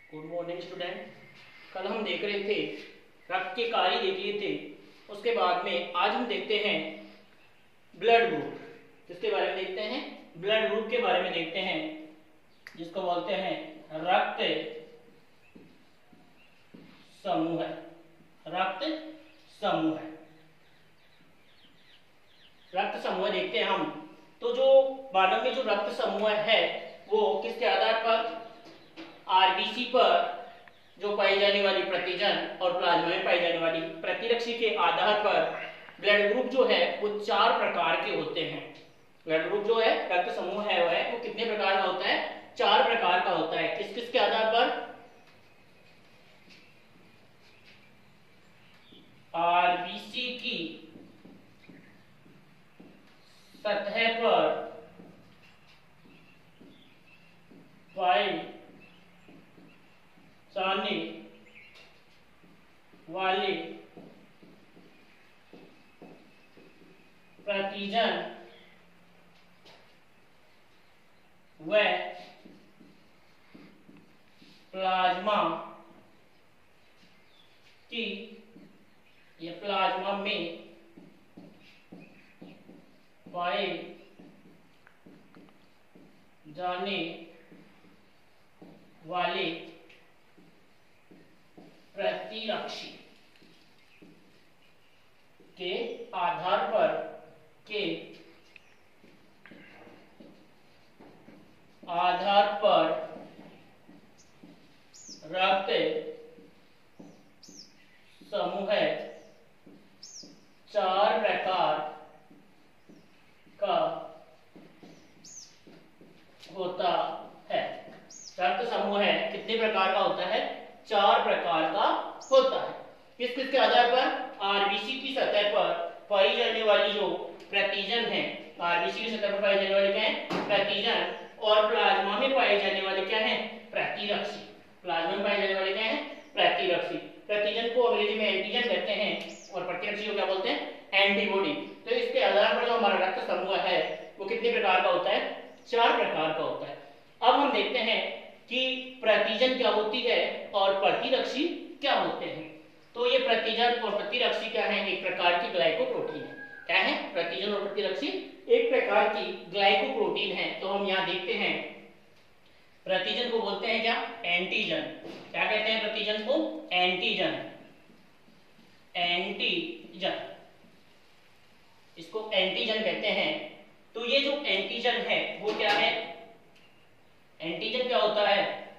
Good morning student. कल हम देख रहे थे रक्त के कार्य देख लिए थे। उसके बाद में आज हम देखते हैं ब्लड ग्रुप। किसके बारे में देखते हैं? ब्लड ग्रुप के बारे में देखते हैं, जिसको बोलते हैं रक्त समूह। रक्त समूह, रक्त समूह देखते हैं हम। तो जो मानव में जो रक्त समूह है वो किसके आधार पर? आरबीसी पर जो पाई जाने वाली प्रतिजन और प्लाज्मा में पाई जाने वाली प्रतिरक्षी के आधार पर ब्लड ग्रुप जो है वो 4 प्रकार के होते हैं। ब्लड ग्रुप जो है रक्त समूह है वो कितने प्रकार का होता है? 4 प्रकार का होता है। किस किस के आधार पर? आरबीसी की सतह पर पाए जाने वाले प्रतिजन व प्लाज्मा की या प्लाज्मा में पाए जाने वाले प्रतिरक्षी के आधार पर रक्त समूह 4 प्रकार का होता है। रक्त समूह कितने प्रकार का होता है? 4 प्रकार का होता है। किस किस के आधार पर? आरबीसी की सतह पर पाई जाने वाली जो प्रतिजन है, आरबीसी की सतह पर पाई जाने वाली क्या है? प्रतिजन। और प्लाज्मा में पाए जाने वाले क्या है? प्रतिरक्षी। प्लाज्मा में पाए जाने वाले क्या है? प्रतिरक्षी। प्रतिजन को अंग्रेजी में एंटीजन कहते हैं और प्रतिरक्षी को क्या बोलते हैं? एंटीबॉडी। तो इसके आधार पर जो हमारा रक्त समूह है वो कितने प्रकार का होता है? 4 प्रकार का होता है। अब हम देखते हैं कि प्रतिजन क्या होती है और प्रतिरक्षी क्या होते हैं। तो ये प्रतिजन और प्रतिरक्षी क्या है? एक प्रकार की ग्लाइकोप्रोटीन है। क्या है? प्रतिजन और प्रतिरक्षी एक प्रकार की ग्लाइकोप्रोटीन है। तो हम यहाँ देखते हैं प्रतिजन को बोलते हैं क्या? एंटीजन। क्या कहते हैं प्रतिजन को? एंटीजन। एंटीजन, इसको एंटीजन कहते हैं। तो ये जो एंटीजन है वो क्या है? एंटीजन क्या होता है?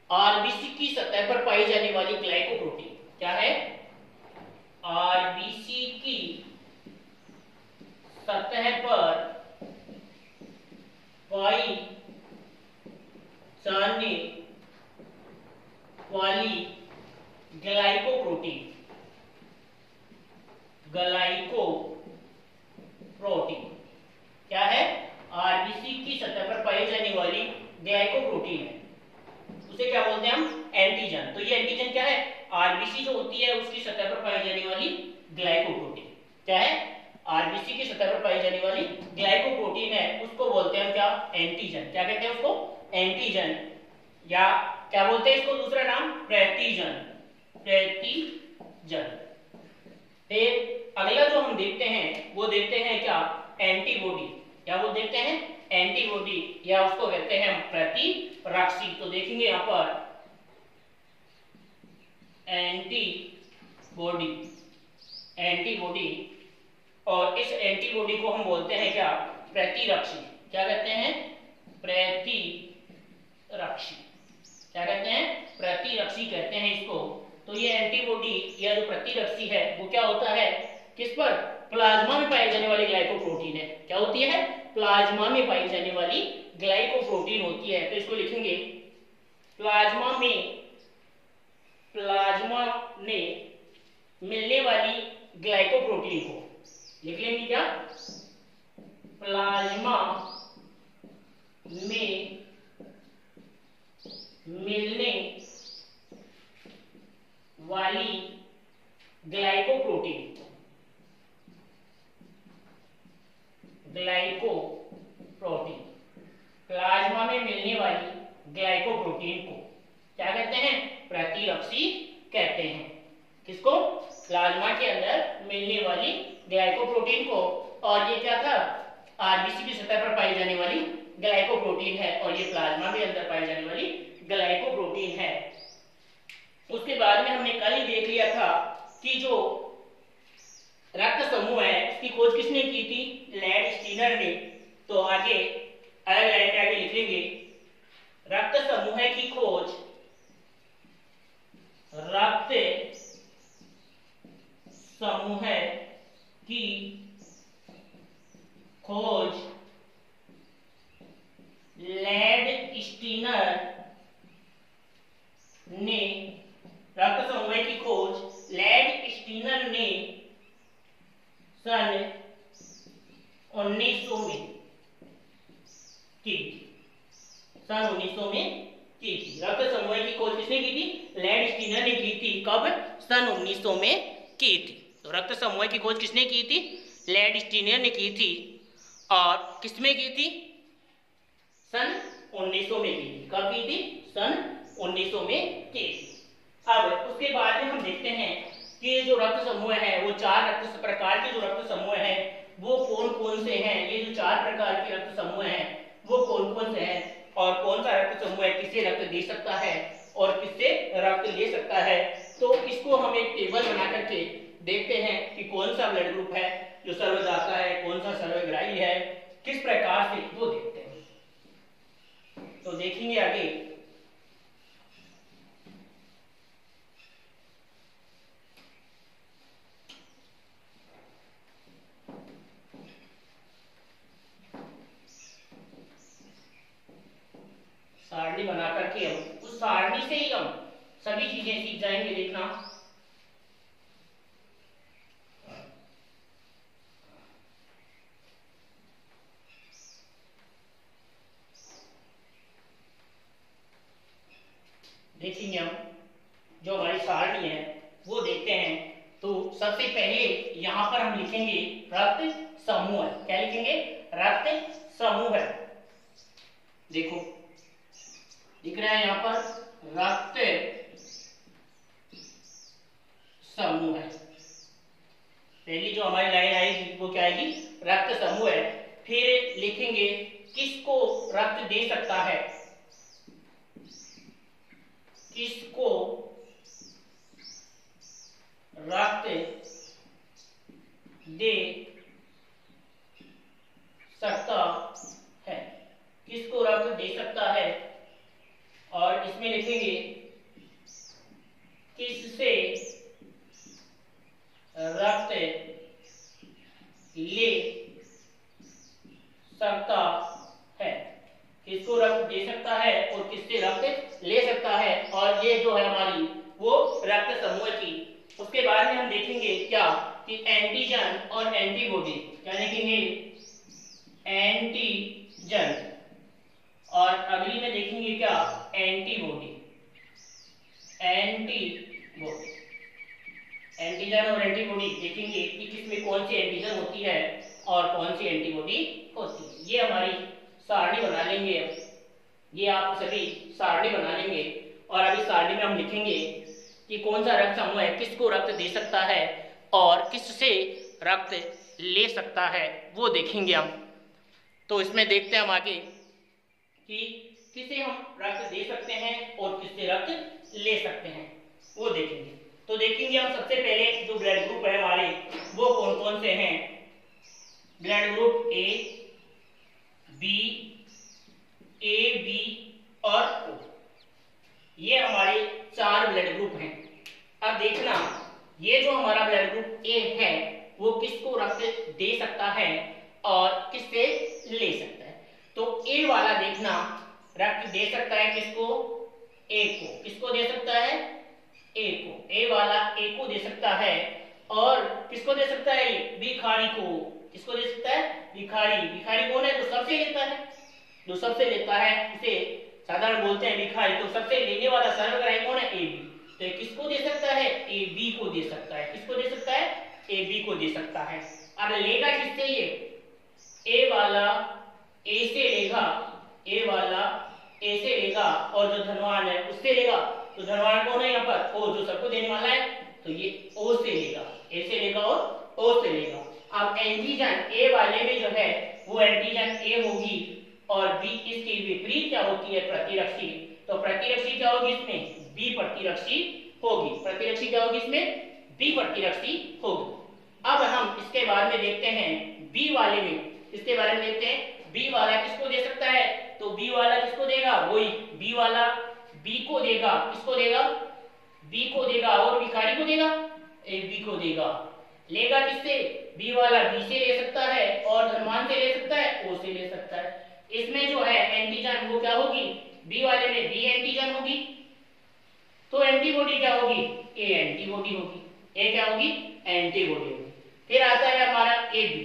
आरबीसी की सतह पर पाई जाने वाली ग्लाइकोप्रोटीन। क्या है? आरबीसी की सतह पर पाई जाने वाली ग्लाइकोप्रोटीन। ग्लाइकोप्रोटीन क्या है? आरबीसी की सतह पर पाई जाने वाली ग्लाइकोप्रोटीन है, उसे क्या बोलते हैं हम? एंटीजन। तो ये एंटीजन क्या है? आरबीसी जो होती है उसकी सतह पर पाई जाने वाली ग्लाइकोप्रोटीन। क्या है? आरबीसी की सतह पर पाई जाने वाली ग्लाइकोप्रोटीन है, उसको बोलते हैं हम क्या? एंटीजन। क्या कहते हैं उसको? एंटीजन। या क्या बोलते हैं इसको दूसरा नाम? प्रतिजन। प्रतिजन। फिर अगला जो हम देखते हैं वो देखते हैं क्या? एंटीबॉडी। क्या वो देखते हैं? एंटीबॉडी, या उसको कहते हैं हम प्रतिरक्षी। तो देखेंगे यहां पर एंटीबॉडी। एंटीबॉडी, और इस एंटीबॉडी को हम बोलते हैं क्या? प्रतिरक्षी। क्या कहते हैं? प्रतिरक्षी। क्या कहते हैं? प्रतिरक्षी कहते हैं इसको। तो ये एंटीबॉडी या जो प्रतिरक्षी है वो क्या होता है? किस पर? प्लाज्मा में पाई जाने वाली ग्लाइकोप्रोटीन है। क्या होती है? प्लाज्मा में पाई जाने वाली ग्लाइकोप्रोटीन होती है। तो इसको लिखेंगे प्लाज्मा में मिलने वाली ग्लाइकोप्रोटीन को लिख लेंगे क्या? प्लाज्मा में मिलने वाली ग्लाइकोप्रोटीन। ग्लाइकोप्रोटीन, प्लाज्मा में मिलने वाली ग्लाइकोप्रोटीन को क्या कहते हैं, प्रतिरक्षी कहते हैं। किसको? प्लाज्मा के अंदर मिलने वाली ग्लाइकोप्रोटीन को। और ये क्या था? आरबीसी की सतह पर पाई जाने वाली ग्लाइकोप्रोटीन है, और ये प्लाज्मा के अंदर पाई जाने वाली ग्लाइकोप्रोटीन है। उसके बाद में हमने कल ही देख लिया था कि जो रक्त समूह है इसकी खोज किसने की थी? लैंडस्टीनर ने। तो आगे अलग लाइन में आगे लिखेंगे, रक्त समूह की खोज, रक्त समूह की खोज लैंडस्टीनर ने, रक्त समूह की खोज लैंडस्टीनर ने सन 1900 में की थी। सन 1900 में की थी। रक्त समूह की खोज किसने की थी? लैंडस्टीनर ने की थी। कब? सन 1900 में की थी। तो रक्त समूह की खोज किसने की थी? लैंडस्टीनर ने की थी। और किसमें की थी? सन 1900 में की थी। कब की थी? सन 1900 में की थी। अब उसके बाद में हम देखते हैं कि जो रक्त समूह है वो चार रक्त प्रकार के जो रक्त समूह है वो कौन कौन से हैं। ये जो चार प्रकार के रक्त समूह हैं वो कौन कौन से हैं, और कौन सा रक्त समूह है किससे रक्त दे सकता है और किससे रक्त ले सकता है। तो इसको हम एक टेबल बना करके देखते हैं कि कौन सा ब्लड ग्रुप है जो सर्वदाता है, कौन सा सर्वग्राही है, किस प्रकार से, वो देखते हैं। तो देखेंगे आगे। सारणी बना करके हम उस सारणी से ही हम सभी चीजें सीख जाएंगे। देखना, देखेंगे हम जो हमारी सारणी है वो देखते हैं। तो सबसे पहले यहां पर हम लिखेंगे रक्त समूह। क्या लिखेंगे? रक्त समूह। देखो दिख रहा है यहां पर रक्त समूह है। पहली जो हमारी लाइन आएगी वो क्या आएगी? रक्त समूह है। फिर लिखेंगे किसको रक्त दे सकता है, किसको रक्त दे सकता है, किसको रक्त दे सकता है। और इसमें लिखेंगे किससे रक्त ले सकता है, किसको रक्त दे सकता है और किससे रक्त ले सकता है। और ये जो है हमारी वो रक्त समूह की। उसके बाद में हम देखेंगे क्या कि एंटीजन और एंटीबॉडी। क्या देखेंगे? एंटीजन। और अगली में देखेंगे क्या? एंटीबॉडी। एंटीबॉडी, एंटीजन और एंटीबॉडी देखेंगे कि किसमें कौन सी एंटीजन होती है और कौन सी एंटीबॉडी होती है। ये हमारी सारणी बना लेंगे। ये आप सभी सारणी बना लेंगे। और अभी सारणी में हम लिखेंगे कि कौन सा रक्त समूह है किसको रक्त दे सकता है और किससे रक्त ले सकता है, वो देखेंगे हम। तो इसमें देखते हैं हम आगे कि किसे हम रक्त दे सकते हैं और किससे रक्त ले सकते हैं, वो देखेंगे। तो देखेंगे हम सबसे पहले जो ब्लड ग्रुप है हमारे वो कौन कौन से हैं। ब्लड ग्रुप ए, बी, और ओ, ये हमारे चार ब्लड ग्रुप हैं। अब देखना ये जो हमारा ब्लड ग्रुप ए है वो किसको रक्त दे सकता है और किससे ले सकता है। तो ए वाला देखना रक्त दे सकता है किसको? ए को। किसको दे सकता है? ए को। ए वाला ए को दे सकता है। और किसको दे सकता है? भिखारी को। किसको दे सकता है? भिखारी। भिखारी कौन है? जो सबसे लेता है, जो सबसे लेता है इसे साधारण बोलते हैं भिखारी। तो सबसे लेने वाला सर्वग्राही कौन है? A B. तो ये किसको दे सकता है? ए बी को दे सकता है। किसको दे सकता है? ए बी को दे सकता है। अब लेगा किससे? ये ए वाला ए से लेगा, ए वाला ए से लेगा और जो धनवान है उससे लेगा तो धनवान कौन है यहाँ पर? O, जो सबको देने वाला है, तो ये O से लेगा, A से लेगा और O से लेगा। अब एंटीजन A वाले में जो है वो एंटीजन A होगी और B इसकी विपरीत क्या होती है? प्रतिरक्षी। तो प्रतिरक्षी क्या होगी इसमें? B प्रतिरक्षी होगी। प्रतिरक्षी क्या होगी इसमें? B प्रतिरक्षी होगी। अब हम इसके बारे में देखते हैं B वाले में, इसके बारे में देखते हैं B वाला किसको दे सकता है? तो B वाला किसको देगा? वही B वाला B को देगा, किसको देगा? B को देगा और भिखारी को देगा? AB को देगा। लेगा किससे? B वाला B से ले सकता है और धनवान से ले सकता है, O से ले सकता है। इसमें जो है एंटीजन वो क्या होगी? B वाले में B एंटीजन होगी, तो एंटीबॉडी क्या होगी? A एंटीबॉडी होगी। A क्या होगी? एंटीबॉडी होगी। फिर आता है हमारा AB।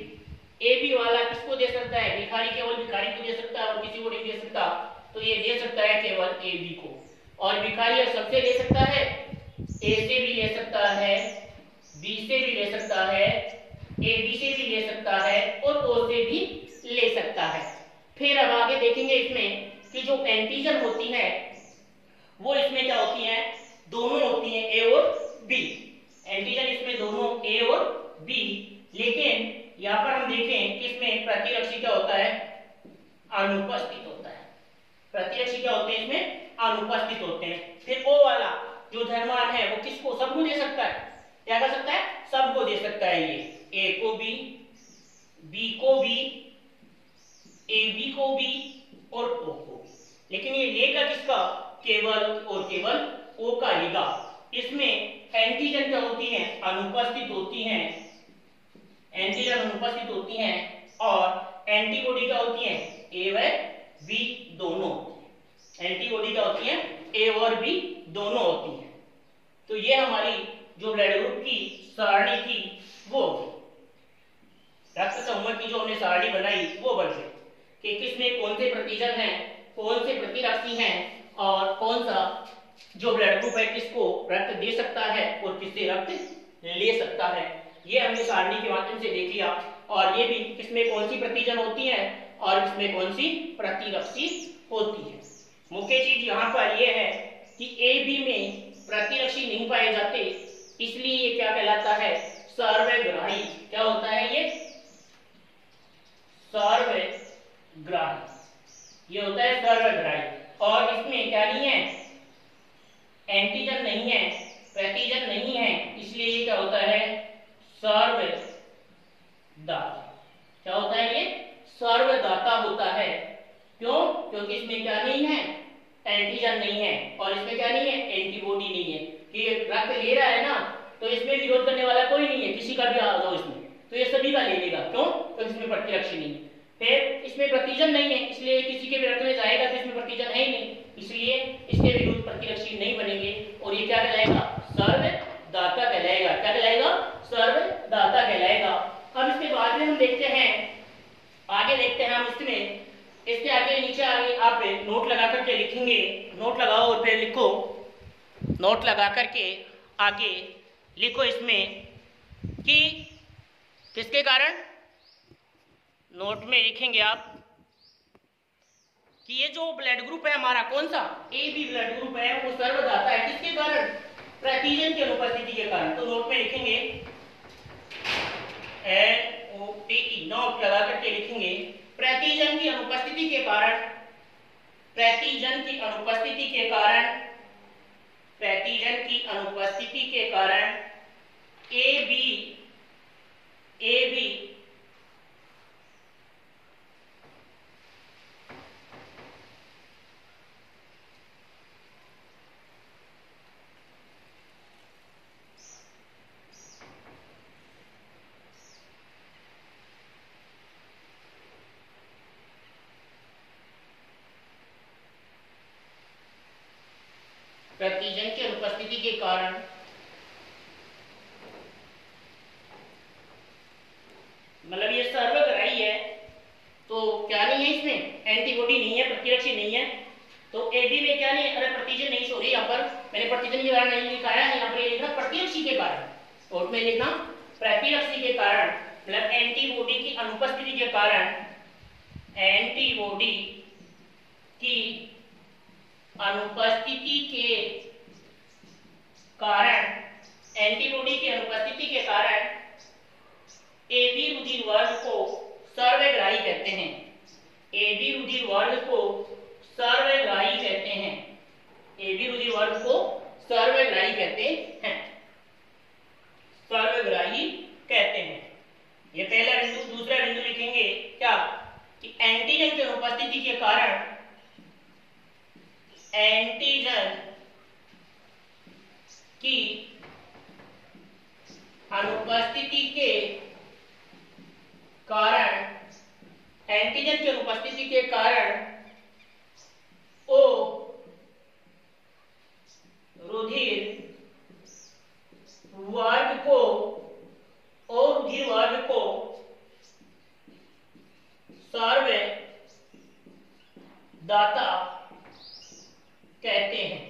AB वाला किसको दे सकता है? भिखारी केवल भिखारी को दे सकता है और किसी को नहीं दे सकता, तो ये दे सकता है केवल AB को। और भिखारी सबसे ले सकता है, A से भी ले सकता है, B से भी ले सकता है, AB से भी ले सकता है और O से भी ले सकता है। फिर अब आगे देखेंगे इसमें कि जो एंटीजन होती है वो इसमें क्या होती है? दोनों होती हैं, A और B। एंटीजन इसमें दोनों A और B, लेकिन यहाँ पर हम देखें कि इसमें प्रतिरक्षी क्या होता है? अनुपस्थित होता है। प्रतिरक्षी क्या होते हैं? इसमें अनुपस्थित होते हैं। फिर O वाला जो धनवान है वो किसको? सबको दे सकता है। क्या कर सकता है? सबको दे सकता है। ये A को B, B को B, AB को B और O को B। लेकिन ये लेगा किसका? केवल और केवल O का लेगा। इसमें एंटीजन क्या होती हैं? अनुपस्थित होती हैं। एंटीजन अनुपस्थित होती हैं और एंटीबॉडी क्या होती हैं? A व B दोनों होती हैं। एंटीबॉडी क्या होती हैं? A और B दोनों होती हैं। तो ये हमारी जो ब्लड ग्रुप की सारणी थी वो रक्त समूह की जो हमने सारणी बनाई वो बन गई कि किसमें कौन से प्रतिजन हैं, कौन से प्रतिरक्षी हैं और कौन सा जो ब्लड ग्रुप है किसको रक्त दे सकता है और किससे रक्त ले सकता है। ये हमने सारणी के माध्यम से देख लिया। और ये भी किसमें कौन सी प्रतिजन होती है और किसमें कौन सी प्रतिरक्षी होती है। मुख्य चीज यहाँ पर यह है कि ए बी में प्रतिरक्षी नहीं पाए जाते, इसलिए ये क्या कहलाता है? सर्वग्राही। क्या होता है ये? सर्वग्राही। ये होता है सर्वग्राही। और इसमें क्या नहीं है? एंटीजन नहीं है, प्रतिजन नहीं है, इसलिए ये क्या होता है? सर्वदाता। क्या होता है ये? सर्वदाता होता है। क्यों? क्योंकि इसमें क्या नहीं है? एंटीजन नहीं है और इसमें क्या नहीं है? एंटीबॉडी नहीं है। कि रक्त ले रहा है ना, तो इसमें विरोध करने वाला कोई नहीं है, किसी का भी आ जाओ इसमें तो ये सभी का ले लेगा। क्यों? तो इसमें प्रतिरक्षी नहीं है। फिर इसमें प्रतिजन नहीं है, इसलिए किसी के भी रक्त में जाएगा तो इसमें प्रतिजन है ही नहीं, इसलिए इसके विरुद्ध प्रतिरक्षी नहीं बनेंगे और ये क्या कहलाएगा? सर्वदाता कहलाएगा। क्या कहलाएगा? सर्वदाता कहलाएगा। अब इसके बाद में हम देखते हैं, आगे देखते हैं हम इसमें, इसके आगे नीचे आगे आप नोट लगा करके लिखेंगे। नोट लगाओ और फिर लिखो। नोट लगा करके आगे लिखो इसमें कि किसके कारण, नोट में लिखेंगे आप कि ये जो ब्लड ग्रुप है हमारा कौन सा? ए बी ब्लड ग्रुप है, वो सर्वदाता है। किसके कारण? प्रतिजन की अनुपस्थिति के कारण। तो नोट में लिखेंगे NOTE, नोट लगा करके लिखेंगे प्रतिजन की अनुपस्थिति के कारण, प्रतिजन की अनुपस्थिति के कारण, प्रतिजन की अनुपस्थिति के कारण ए बी प्रतिजन की अनुपस्थिति के कारण मतलब ये सर्वग्राही है, तो क्या नहीं है इसमें? एंटीबॉडी नहीं है, प्रतिरक्षी नहीं है। तो एबी में क्या नहीं है? अरे प्रतिजन नहीं, सॉरी यहाँ पर मैंने प्रतिजन के कारण नहीं लिखा है, यहाँ पर लिखना प्रतिरक्षी के कारण, और में लिखना प्रतिरक्षी के कारण, मतलब एंटीबॉडी की अनुपस्थिति के कारण, एंटीबॉडी की अनुपस्थिति के कारण, एंटीबॉडी की अनुपस्थिति के कारण ए बी रुधिर वर्ग को सर्वग्राही कहते हैं। ए बी रुधिर वर्ग को सर्वग्राही कहते हैं। ए बी रुधिर वर्ग को सर्वग्राही कहते हैं। सर्वग्राही कहते हैं। ये पहला बिंदु। दूसरा बिंदु लिखेंगे क्या कि एंटीजन की अनुपस्थिति के कारण, एंटीजन की अनुपस्थिति के कारण, एंटीजन की अनुपस्थिति के कारण ओ रुधिर वर्ग को, ओ रुधिर वर्ग को सर्वदाता कहते हैं।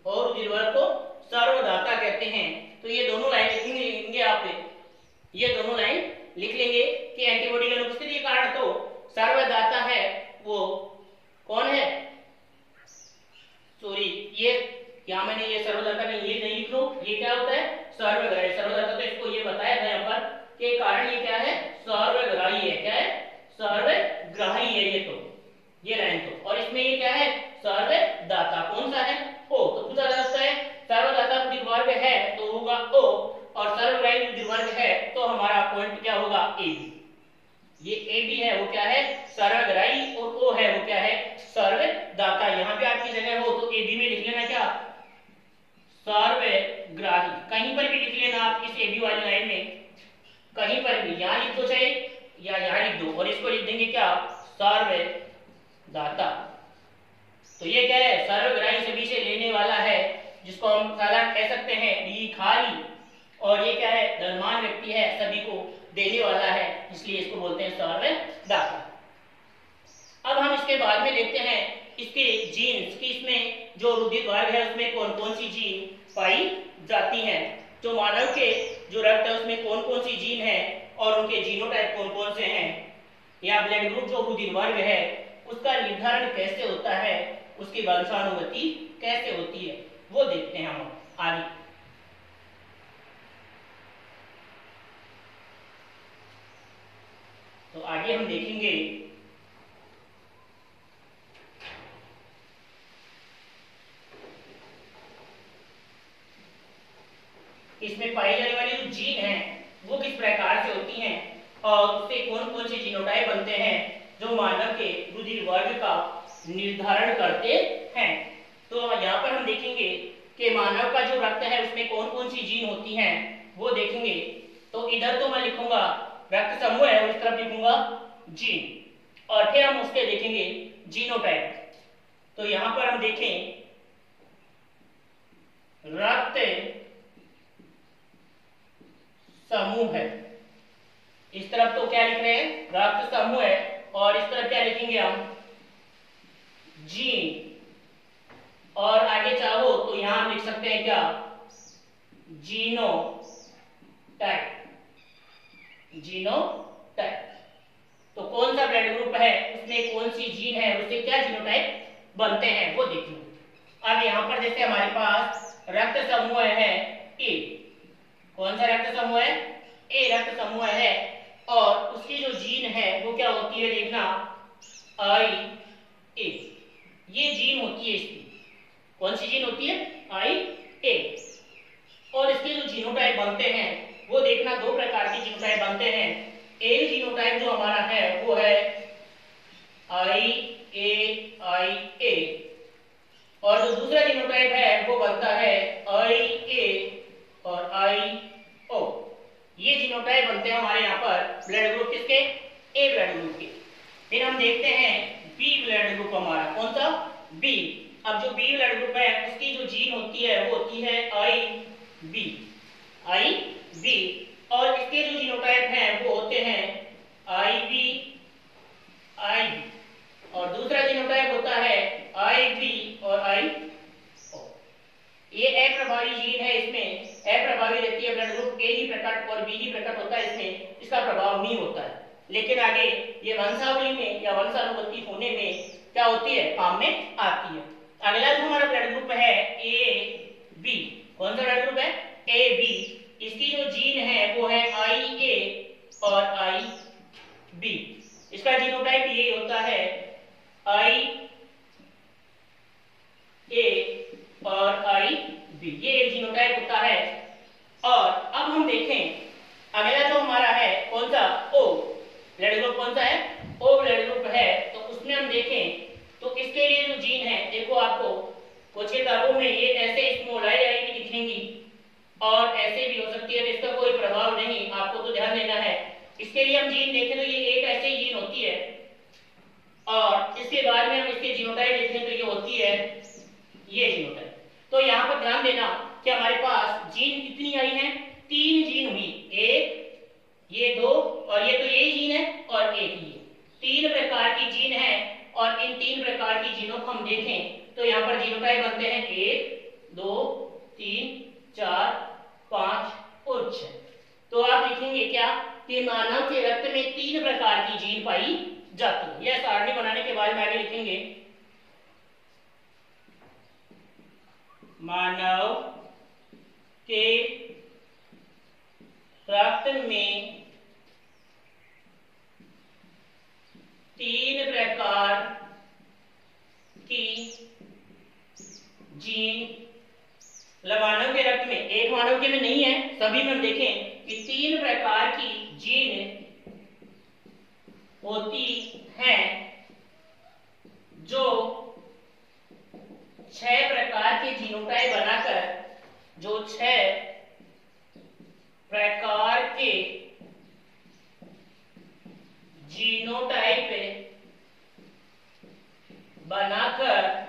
और रुधिर वर्ग को सर्वदाता कहते हैं। तो ये दोनों लाइन लिखेंगे आप, ये दोनों लाइन लिख लेंगे कि एंटीबॉडी की अनुपस्थिति के कारण तो सर्वदाता है वो कौन है, सॉरी ये यहाँ मैंने ये सर्वदाता का ये नहीं लिख लो, ये क्या होता है सर्वग्राही। सर्वदाता तो इसको ये बताया था यहाँ पर कि कारण ये क्या है सर्वग्राही है। क्या है सर्वग्राही है ये, तो ये लाइन तो। और इसमें ये क्या है सर्वदाता कौन सा है ओ। तो पूछा जा सकता है सर्वदाता रुधिर वर्ग है तो होगा ओ, और सर्वग्राही रुधिर वर्ग है तो हमारा पॉइंट क्या होगा ए बी। ये ए बी है वो क्या है सर्वग्राही, और ओ है वो क्या है सर्वदाता। यहाँ पे आपकी जगह हो तो ए बी में लिख लेना क्या सर्वग्राही। कहीं पर भी लिख लेना आप इस ए बी वाली लाइन में, कहीं पर भी, यहाँ लिख दो चाहे या यहाँ लिख दो, और इसको लिख देंगे क्या सर्वदाता। तो ये क्या है सर्वग्राही सभी से लेने वाला है, जिसको हम साधारण कह सकते हैं बी खाली, और ये क्या है धनवान व्यक्ति है सभी को देने वाला है, इसलिए इसको बोलते हैं सर्वदाता। अब हम इसके बाद में देखते हैं इसके जीन्स की, इसमें जो रुधिर वर्ग है उसमें कौन कौन सी जीन पाई जाती हैं। जो मानव के जो रक्त है उसमें कौन कौन सी जीन है और उनके जीनोटाइप कौन कौन से हैं, या ब्लड ग्रुप जो रुधिर वर्ग है उसका निर्धारण कैसे होता है, उसकी वंशानुगति कैसे होती है, वो देखते हैं हम आगे। तो आगे हम देखेंगे इसमें पाई जाने वाली जो जीन है वो किस प्रकार से होती हैं और उससे कौन कौन से जीनोटाइप बनते हैं जो मानव के रुधिर वर्ग का निर्धारण करते हैं। तो यहाँ पर हम देखेंगे कि मानव का जो रक्त है उसमें कौन कौन सी जीन होती हैं वो देखेंगे। तो इधर तो मैं लिखूंगा रक्त समूह है और इस तरफ लिखूंगा जीन, और फिर हम उसके देखेंगे जीनोटाइप। तो यहाँ पर हम देखें रक्त समूह है, इस तरफ तो क्या लिख रहे हैं रक्त समूह है, और इस तरफ क्या लिखेंगे हम जीन, और आगे चाहो तो यहां हम लिख सकते हैं क्या जीनोटाइप। जीनोटाइप तो कौन सा ब्लड ग्रुप है उसमें कौन सी जीन है उससे क्या जीनोटाइप बनते हैं वो देखेंगे। अब यहाँ पर जैसे हमारे पास रक्त समूह है ए, कौन सा रक्त समूह है ए रक्त समूह है, और उसकी जो जीन है वो क्या होती है देखना आई ए, ये जीन होती है इसकी, कौन सी जीन होती है आई ए। और इसके जो जीनोटाइप बनते हैं वो देखना दो प्रकार के जीनोटाइप बनते हैं। एक जीनोटाइप जो हमारा है वो है आई ए, और जो दूसरा जीनोटाइप है वो बनता है आई ए और आई ओ। ये जीनोटाइप बनते हैं हमारे यहाँ पर ब्लड ग्रुप किसके ए ब्लड ग्रुप के। फिर हम देखते हैं बी ब्लड ग्रुप हमारा कौन सा बी। अब जो बी ब्लड ग्रुप है उसकी जो जीन होती है वो होती है आई बी, और इसके जो जीनोटाइप हैं वो होते हैं आई बी, और दूसरा जीनोटाइप होता है आई बी और आई ओ। ये अप्रभावी जीन है, इसमें अप्रभावी रहती है ब्लड ग्रुप ए ही प्रकट और बी ही प्रकट होता है, इसमें इसका प्रभाव नहीं होता है, लेकिन आगे ये वंशावली में या वंशानुगति होने में क्या होती है काम में आती है। अगला जो हमारा ब्लड ग्रुप है ए बी, कौन सा ब्लड ग्रुप है? A B. इसकी जो जीन है वो है आई ए और आई बी। इसका जीनोटाइप ये होता है आई ए और आई बी, ये एक जीनोटाइप होता है। और अब हम देखें अगला जो हमारा है कौन सा? O blood group. कौन सा है? ओ ब्लड ग्रुप है। तो उसमें हम देखें तो इसके लिए जो जीन है, देखो आपको कुछ किताबों में ये ऐसे स्मॉल आई भी दिखेंगी और ऐसे भी हो सकती है, तो इसका कोई प्रभाव नहीं, आपको तो ध्यान देना है। इसके लिए हम जीन देखें तो ये एक ऐसे जीन होती है और इसके बाद में हम इसके जीनोटाइप देखें तो ये होती है ये जीनोटाइप। तो यहाँ पर ध्यान देना कि हमारे पास जीन कितनी आई है? 3 जीन हुई, एक, ये 2 और ये तो यही जीन है और एक ये। 3 प्रकार की जीन है और इन 3 प्रकार की जीनों को हम देखें तो यहाँ पर जीनोटाइप बनते हैं 1 2 3 4 5 और 6। तो आप लिखेंगे क्या कि मानव के रक्त में 3 प्रकार की जीन पाई जाती है। यह सारणी बनाने के बाद में आगे लिखेंगे मानव के रक्त में 3 प्रकार की जीन, मानव के रक्त में, एक मानव के में नहीं है, सभी में देखें कि 3 प्रकार की जीन होती हैं जो 6 प्रकार के जीनोटाइप बनाकर, जो 6 प्रकार के जीनोटाइप बनाकर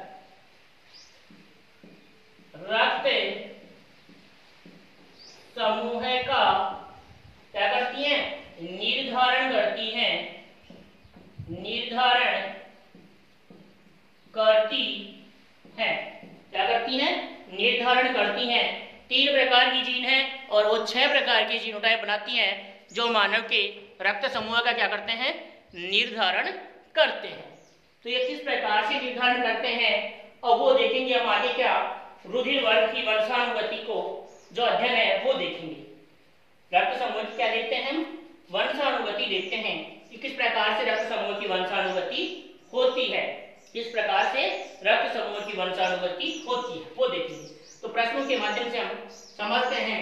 रक्त समूह का क्या करती हैं? निर्धारण करती हैं, निर्धारण करती है। क्या करती हैं? निर्धारण करती हैं। 3 प्रकार की जीन है और वो 6 प्रकार के जीनोटाइप बनाती हैं जो मानव के रक्त समूह का क्या करते हैं? निर्धारण करते हैं। तो ये किस प्रकार से निर्धारण करते हैं और वो देखेंगे हम आगे। क्या रुधिर वर्ग की वंशानुगति को जो अध्ययन है वो देखेंगे। रक्त समूह की क्या देखते हैं? हम वंशानुगति देखते हैं कि किस प्रकार से रक्त समूह की वंशानुगति होती है, किस प्रकार से रक्त समूह की वंशानुगति होती है वो देखेंगे। तो प्रश्नों के माध्यम से हम समझते हैं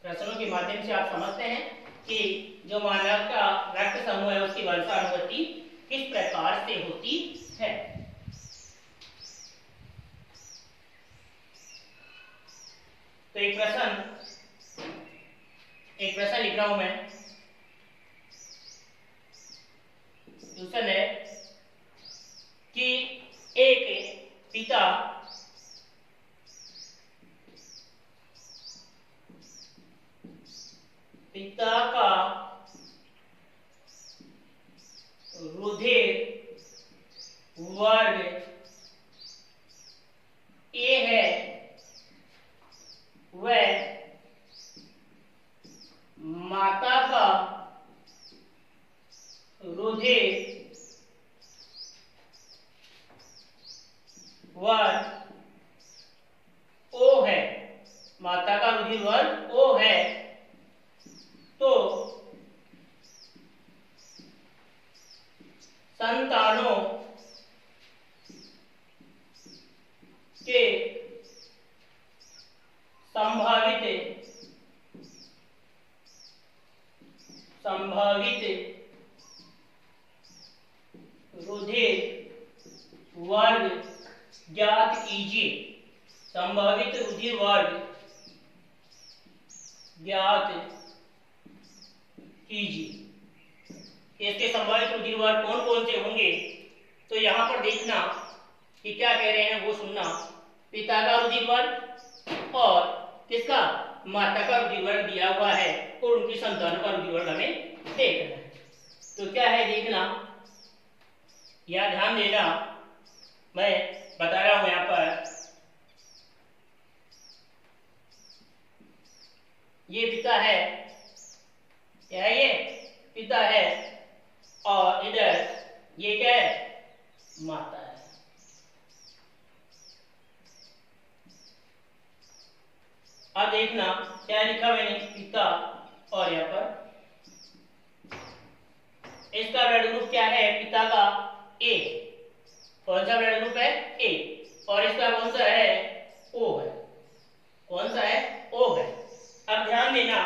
प्रश्नों के माध्यम से आप समझते हैं कि जो मानव का रक्त समूह है उसकी वंशानुगति किस प्रकार से होती है। तो एक प्रश्न लिख रहा हूं मैं। क्वेश्चन है कि एक पिता का रुधिर वर्ग ए है, वह माता का रुधिर वर्ग ओ है, माता का रुधिर वर्ग ओ है, तो संतानों के संभावित रुधिर वर्ग ज्ञात कीजिए। संभावित रुधिर वर्ग ज्ञात कीजिए। इसके संभावित रुधिर वर्ग कौन कौन से होंगे? तो यहां पर देखना कि क्या कह रहे हैं वो सुनना। पिता का रुधिर वर्ग और किसका? माता का रुधिर वर्ग दिया हुआ है और उनकी संतानों का रुधिर वर्ग हमें देखना है। तो क्या है देखना, या ध्यान देना, मैं बता रहा हूं यहां पर। ये पिता है, क्या है? ये पिता है और इधर ये क्या है? माता है। अब देखना क्या लिखा मैंने, पिता, और यहाँ पर इसका ब्लड ग्रुप क्या है, पिता का ए। कौन सा ब्लड ग्रुप है, ए। और इसका कौन सा है, ओ है। कौन सा है, ओ है। अब ध्यान देना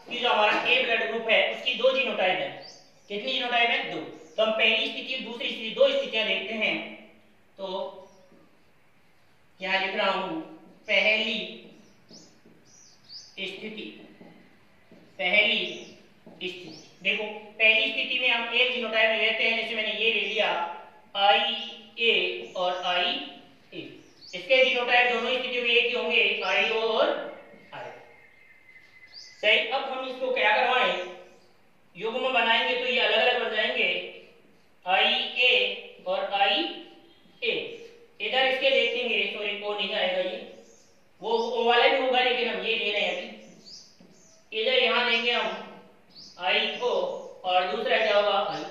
कि जो हमारा ए ब्लड ग्रुप है उसकी दो जीनोटाइप है। कितनी जीनोटाइप है, दो। तो हम पहली स्थिति दूसरी स्थिति दो स्थितियां देखते हैं। तो क्या लिख रहा हूं, पहली स्थिति। पहली स्थिति देखो, पहली स्थिति में हम एक जीनोटाइप ले लेते हैं, जैसे मैंने ये ले लिया आई ए और आई ए। इसके जीनोटाइप दोनों स्थितियों में एक ही होंगे, आई ओ और आई। सही। अब हम इसको क्या करवाएं, युग्म बनाएंगे तो ये अलग अलग बन जाएंगे, आई ए और आई ए। इधर इसके देखेंगे, सॉरी ओ नहीं आएगा, ये वो ओ वाला भी होगा लेकिन हम ये ले रहे हैं अभी। इधर यहां देंगे हम आई को और दूसरा क्या होगा, आई।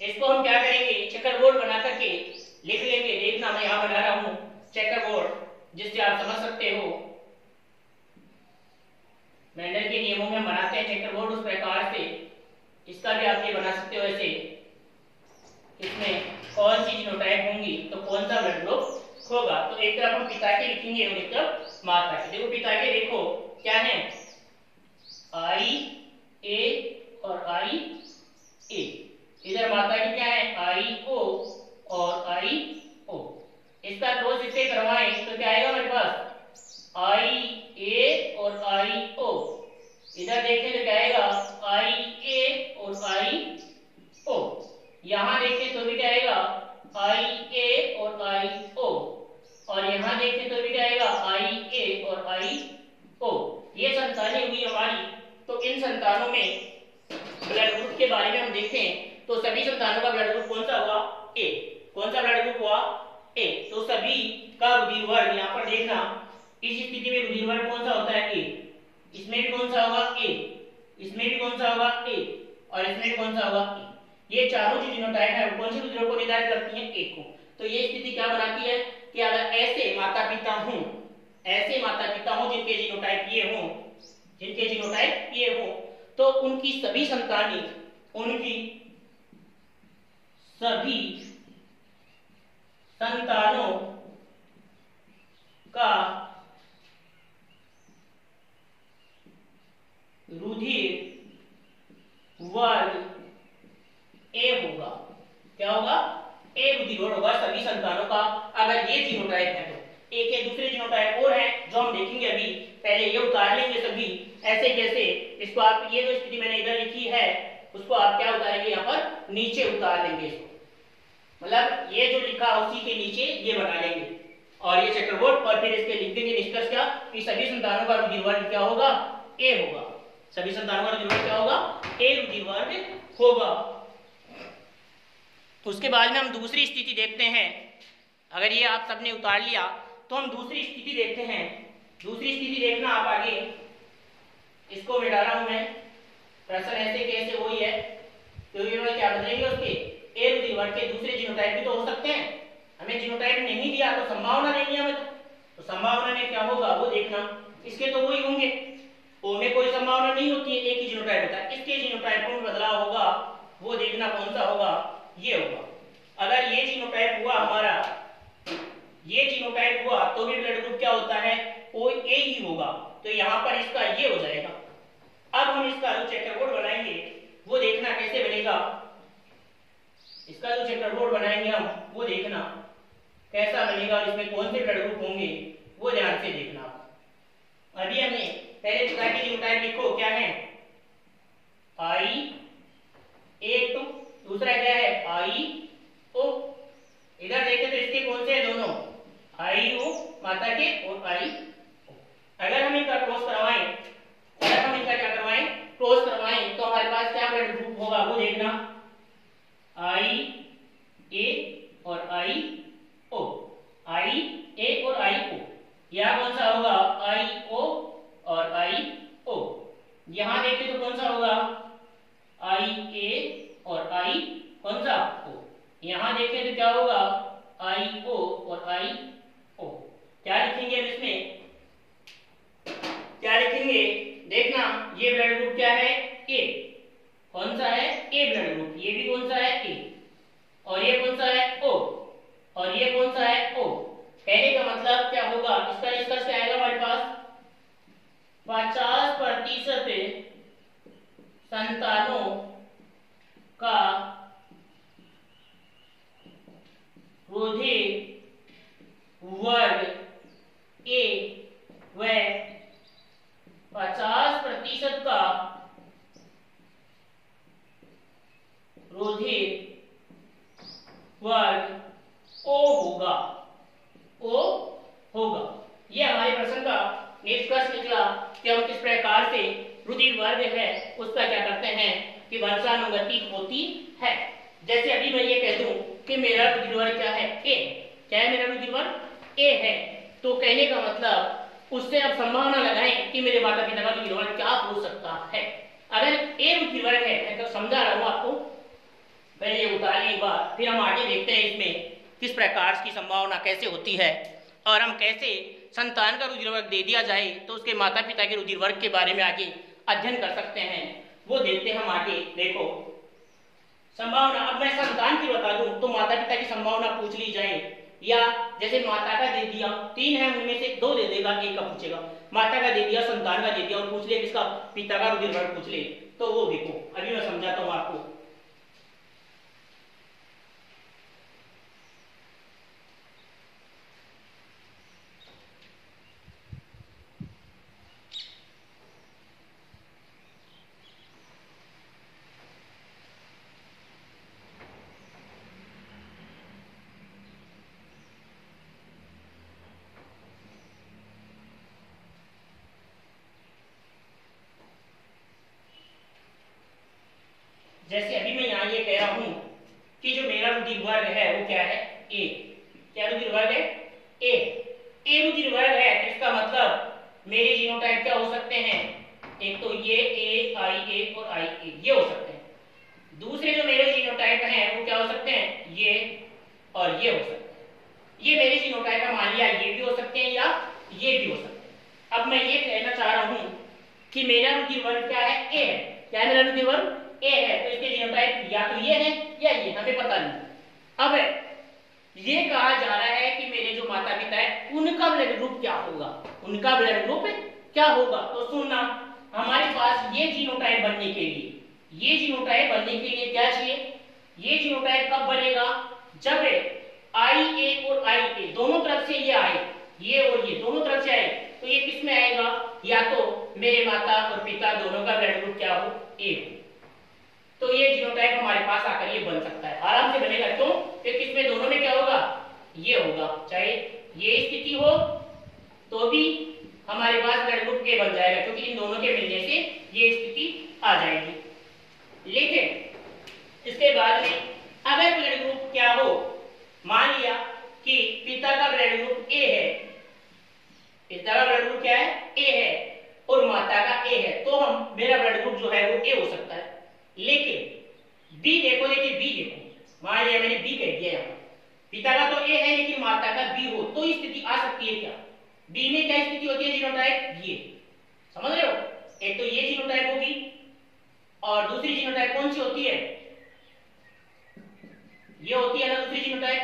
इसको हम क्या करेंगे, चेकर बोर्ड बना करके लिख लेंगे। देखना मैं यहां बना रहा हूं चेकर बोर्ड, जिससे आप समझ सकते हो। मेंडल के नियमों में बनाते हैं चेकर बोर्ड उस प्रकार से, इसका भी आप ये बना सकते हो ऐसे। इसमें कौन सी जीनोटाइप होंगी तो कौन सा ब्लड ग्रुप होगा। तो एक तरफ हम पिता के लिखेंगे और एक तरफ माता के। देखो पिता के देखो क्या है, आई ए और आई ए। इधर माता की क्या है, आई ओ और आई ओ। इसका क्रॉस इससे करवाएं तो क्या आएगा हमारे पास, आई ए और आई ओ। इधर देखें तो क्या आएगा, आई ए और आई ओ। यहां देखें तो भी क्या आएगा, आई ए और आई ओ। और यहां देखें तो भी क्या आएगा, आई ए और आई ओ। ये संतानें हुई हमारी। तो इन संतानों में ब्लड ग्रुप के बारे में हम देखें तो सभी संतानों का ब्लड ग्रुप कौन सा हुआ, ए। कौन सा ब्लड ग्रुप हुआ, ए। तो सभी का रुधिर वर्ग यहाँ पर देखना, इस स्थिति में रुधिर वर्ग कौन सा होता है, ए। इसमें भी कौन सा होगा, ए। इसमें भी कौन सा होगा, ए। और इसमें भी कौन सा होगा, ए। ये चारों जो जीनोटाइप है वो कौन से रुधिरों को निर्धारित करती हैं, ए को। तो ये स्थिति क्या बनाती है कि अगर ऐसे माता पिता हों, ऐसे माता पिता हों जिनके जीनोटाइप ये हों, जिनके जीनोटाइप ये हों, तो उनकी सभी संतानें, उनकी सभी संतानों का रुधिर वर्ग ए होगा। क्या होगा, ए रुधिर वर्ग होगा सभी संतानों का, अगर ये जीनोटाइप है तो। ए के दूसरे जीनोटाइप और हैं जो हम देखेंगे अभी। पहले ये उतार लेंगे सभी ऐसे कैसे। इसको आप ये जो स्थिति मैंने इधर लिखी है उसको आप क्या उतारेंगे, यहाँ पर नीचे उतार लेंगे इसको। मतलब ये जो लिखा उसी के नीचे ये बना लेंगे और ये चेकर बोर्ड, और फिर इसके लिख देंगे निष्कर्ष क्या, कि सभी संतानों का रुधिर वर्ग क्या होगा, ए होगा। सभी संतानों का रुधिर वर्ग क्या होगा, ए रुधिर वर्ग होगा। उसके बाद में हम दूसरी स्थिति देखते हैं। अगर ये आप सबने उतार लिया तो हम दूसरी स्थिति देखते हैं। दूसरी स्थिति देखना आप आगे, इसको मिटा रहा हूं मैं, प्रश्न ऐसे कैसे वही है। तो ये क्या बदलेंगे उसके, ए रुधिर वर्ग के दूसरे जीनोटाइप भी तो हो सकते हैं। हमें जीनोटाइप नहीं दिया तो संभावना नहीं है हमें, तो संभावना में क्या होगा वो देखना। इसके तो वही होंगे, ओ में कोई संभावना नहीं होती है, एक ही जीनोटाइप होता है। इसके जीनोटाइपों में बदलाव होगा वो देखना कौन सा होगा, ये होगा। अगर ये जीनोटाइप हुआ हमारा, ये जीनोटाइप हुआ तो भी ब्लड ग्रुप क्या होता है, ओ ए ही होगा। तो यहाँ पर इसका ये हो जाएगा। अब हम इसका जो चेकर बोर्ड बनाएंगे वो देखना कैसे बनेगा। इसका जो चेकर बोर्ड बनाएंगे हम वो देखना कैसा बनेगा और इसमें कौन से ब्लड ग्रुप होंगे वो ध्यान से देखना। अभी हमने पहले पिता की जीनोटाइप लिखो क्या है, आई ए टू, दूसरा क्या है आई ओ। इधर देखें तो इसके कौन से हैं दोनों, आई ओ माता के और आई ओ। अगर हम इनका क्रॉस करवाएं, अगर हम इनका क्या करवाएं, क्रॉस करवाएं, तो हमारे पास क्या ब्लड ग्रुप होगा वो देखना, आई ए और आई ओ। आई ए और आई ओ, यह कौन सा होगा, आई ओ और आई ओ। यहां देखें तो कौन सा होगा, आई ए और आई कौन सा ओ। यहां देखें तो क्या होगा, IO और IO। क्या लिखेंगे हम इसमें, क्या लिखेंगे, देखना ये ब्लड ग्रुप क्या है, ए। कौन सा है, ए ब्लड ग्रुप। ये भी कौन सा है, ए। और ये कौन सा है, O। और ये कौन सा है, O। कहने का मतलब क्या होगा, इसका निष्कर्ष क्या आएगा हमारे पास, 50% संतानों का रोधे वर्ग ए व 50% का रोधे वर्ग O होगा, O होगा। ये हमारे प्रश्न का निष्कर्ष निकला कि हम किस प्रकार से रुधिर वर्ग है उसका क्या करते हैं कि वंशानुगति होती है। जैसे अभी मैं ये कह दूं कि मेरा रुधिर वर्ग क्या है, ए। क्या है मेरा रुधिर वर्ग, ए है। तो कहने का मतलब उससे अब संभावना लगाएं कि मेरे माता पिता का रुधिर वर्ग क्या हो सकता है। अगर ए रुधिर वर्ग है, मैं तो समझा रहा हूं आपको, पहले ये उतार लें एक बार, फिर हम आगे देखते हैं इसमें किस प्रकार की संभावना कैसे होती है और हम कैसे संतान का रुधिर वर्ग दे दिया जाए तो उसके माता पिता के रुधिर वर्ग के बारे में आगे अध्ययन कर सकते हैं। वो देखते हैं हम आगे। देखो संभावना, अब मैं संतान की बता दूं तो माता पिता की संभावना पूछ ली जाए, या जैसे माता का दे दिया, 3 है उनमें से 2 दे देगा, 1 का पूछेगा। माता का दे दिया, संतान का दे दिया और पूछ ले किसका, पिता का रुधिर वर्ग पूछ ले। तो वो देखो अभी मैं समझाता हूं आपको। जैसे अभी मैं यहाँ ये कह रहा हूं कि जो मेरा रुधिर वर्ग है वो क्या है, ए। क्या रुधिर वर्ग है, ए। ए रुधिर वर्ग है तो इसका मतलब मेरे जीनोटाइप क्या हो सकते हैं, एक तो ये ए, आई ए और आई ए, ये हो सकते हैं। दूसरे जो मेरे जीनोटाइप हैं वो क्या हो सकते हैं, ये और ये हो सकते हैं। ये मेरे जीनोटाइप है, मान लिया ये भी हो सकते हैं या ये भी हो सकते हैं। अब मैं ये कहना चाह रहा हूं कि मेरा रुधिर वर्ग क्या है, ए है। क्या है मेरा रुधिर वर्ग, ए है। तो इसके जीनोटाइप या तो ये है या ये, हमें पता नहीं। अब ये कहा जा रहा है कि मेरे जो माता पिता है उनका ब्लड ग्रुप क्या होगा, उनका ब्लड ग्रुप क्या होगा। तो सुनना, हमारे पास ये जीनोटाइप बनने के लिए, ये जीनोटाइप बनने के लिए क्या चाहिए, ये जीनोटाइप कब बनेगा, जब आई ए और आई ए दोनों तरफ से ये आए, ये और ये दोनों तरफ से आए, तो ये किस में आएगा, या तो मेरे माता और पिता दोनों का ब्लड ग्रुप क्या हो, ए हो। तो ये जीनोटाइप हमारे पास आकर ये बन सकता है, आराम से बनेगा। क्यों, क्योंकि इसमें दोनों में क्या होगा, ये होगा। चाहे ये स्थिति हो तो भी हमारे पास ब्लड ग्रुप ए बन जाएगा, क्योंकि इन दोनों के मिलने से ये स्थिति आ जाएगी। लेकिन इसके बाद में अगर ब्लड ग्रुप क्या हो, मान लिया कि पिता का ब्लड ग्रुप ए है, पिता का ब्लड ग्रुप क्या है, ए है, और माता का ए है, तो हम मेरा ब्लड ग्रुप जो है वो ए हो सकता है। लेकिन बी देखो, देखिए बी देखो, मान लिया मैंने बी कह दिया, यहाँ पिता का तो ए है लेकिन माता का बी हो, तो स्थिति आ सकती है क्या, बी में क्या स्थिति होती है, जीनोटाइप ये, समझ रहे हो। एक तो ये जीनोटाइप होगी और दूसरी जीनोटाइप कौन सी होती है, ये होती है ना दूसरी जीनोटाइप।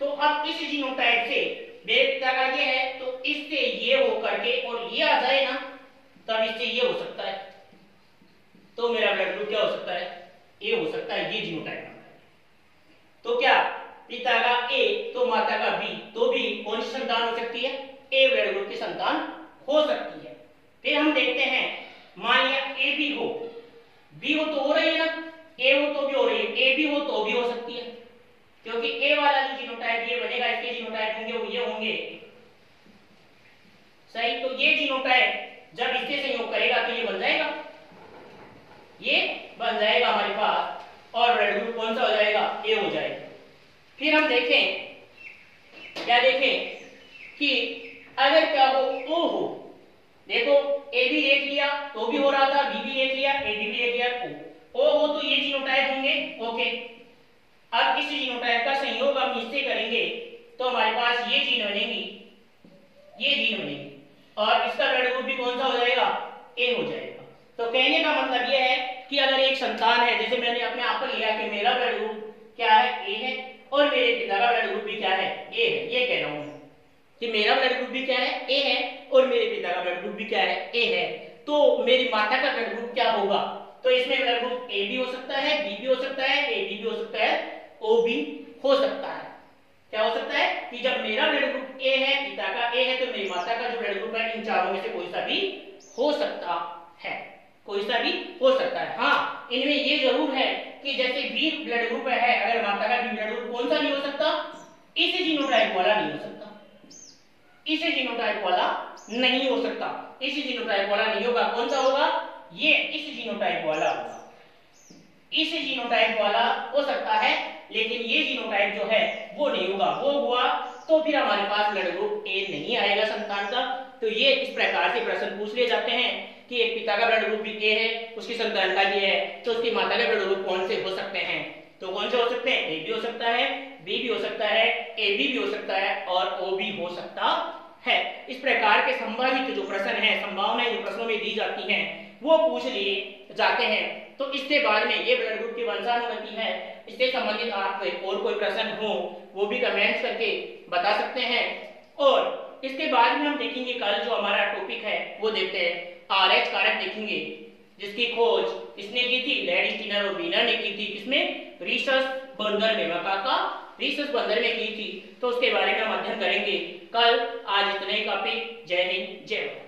तो अब इस जीनोटाइप से मेरे पिता का ये है तो इससे ये हो करके और ये आ जाए ना, तब इससे ये हो सकता है, तो मेरा ब्लड ग्रुप क्या हो सकता है, ए हो सकता है, ये जीनोटाइप। तो क्या पिता का ए तो माता का बी, तो भी कौन सी संतान हो सकती है, ए ब्लड ग्रुप की संतान हो सकती है। फिर हम देखते हैं, मान लिया ए भी हो, बी हो तो हो रही है ना, ए हो तो भी हो रही है, ए भी हो तो भी हो सकती है, क्योंकि ए वाला जो जीनोटाइप ये बनेगा, इसके जीनोटाइप होंगे वो ये होंगे, सही। तो ये जीनोटाइप जब इससे संयोग करेगा तो ये बन जाएगा, ये बन जाएगा हमारे पास, और ब्लड ग्रुप कौन सा हो जाएगा, ए हो जाएगा। फिर हम देखें, क्या देखें कि अगर क्या हो, ओ हो, देखो ए भी देख लिया तो भी हो रहा था, बी भी देख लिया, ए भी देख लिया, ओ हो तो ये जीनोटाइप होंगे, ओके। अब इस जीनोटाइप का संयोग हम इससे करेंगे तो हमारे पास ये जीन बनेंगी, ये जीन बनेगी, और इसका ब्लड ग्रुप भी कौन सा हो जाएगा, ए हो जाएगा। तो कहने का मतलब ये है कि अगर एक संतान है, जैसे मैंने अपने आप पर लिया कि मेरा ब्लड ग्रुप क्या है, ए है, और मेरे पिता का ब्लड ग्रुप भी क्या है, ए है, ये कह रहा हूं कि मेरा ब्लड ग्रुप भी क्या है, ए है, और मेरे पिता का ब्लड ग्रुप भी क्या है, ए है, तो मेरी माता का ब्लड ग्रुप क्या होगा, तो इसमें ब्लड ग्रुप ए भी हो सकता है, बी भी हो सकता है, ए बी भी हो सकता है, ओ भी हो सकता है। क्या हो सकता है कि जब मेरा ब्लड ग्रुप ए है, पिता का ए है, तो मेरी माता का जो ब्लड ग्रुप है इन चारों में से कोई सा भी हो सकता है, कोई सा भी हो सकता है। हाँ, इनमें ये जरूर है कि जैसे बी ब्लड ग्रुप है, अगर माता का बी ब्लड ग्रुप कौन सा नहीं हो सकता, इस जीनोटाइप वाला नहीं हो सकता, इस जीनोटाइप वाला नहीं हो सकता, इस जीनोटाइप वाला नहीं होगा, कौन सा होगा, ये इस जीनोटाइप वाला होगा, इस जीनोटाइप वाला हो सकता है, लेकिन ये जीनोटाइप जो है वो नहीं होगा। वो हुआ तो फिर हमारे पास ब्लड ग्रुप ए नहीं आएगा संतान का। तो ये इस प्रकार से प्रश्न पूछ लिए जाते हैं कि एक पिता का ब्लड ग्रुप भी ए है, उसकी संतान का भी है, तो उसकी माता के ब्लड ग्रुप कौन से हो सकते हैं, तो कौन से हो सकते हैं, ए भी हो सकता है, बी भी हो सकता है, ए बी भी हो सकता है, और ओ भी हो सकता है। इस प्रकार के संभावित जो प्रश्न है, संभावनाएं जो प्रश्नों में दी जाती हैं वो पूछ लिए जाते हैं। तो इसके बाद में ये ब्लड ग्रुप की वंशानुगति है, इससे संबंधित आपको और कोई प्रश्न हो वो भी कमेंट्स करके बता सकते हैं। और इसके बाद में हम देखेंगे कल जो हमारा टॉपिक है वो देखते हैं आरएच कारक देखेंगे, जिसकी खोज किसने की थी, लैरी स्टीनर और वीनर ने की थी, किसमें, रिसर्च बंदर में, मकाका रिसर्च बंदर में की थी। तो उसके बारे में हम अध्ययन करेंगे कल। आज इतना ही काफी। जय हिंद, जय भारत।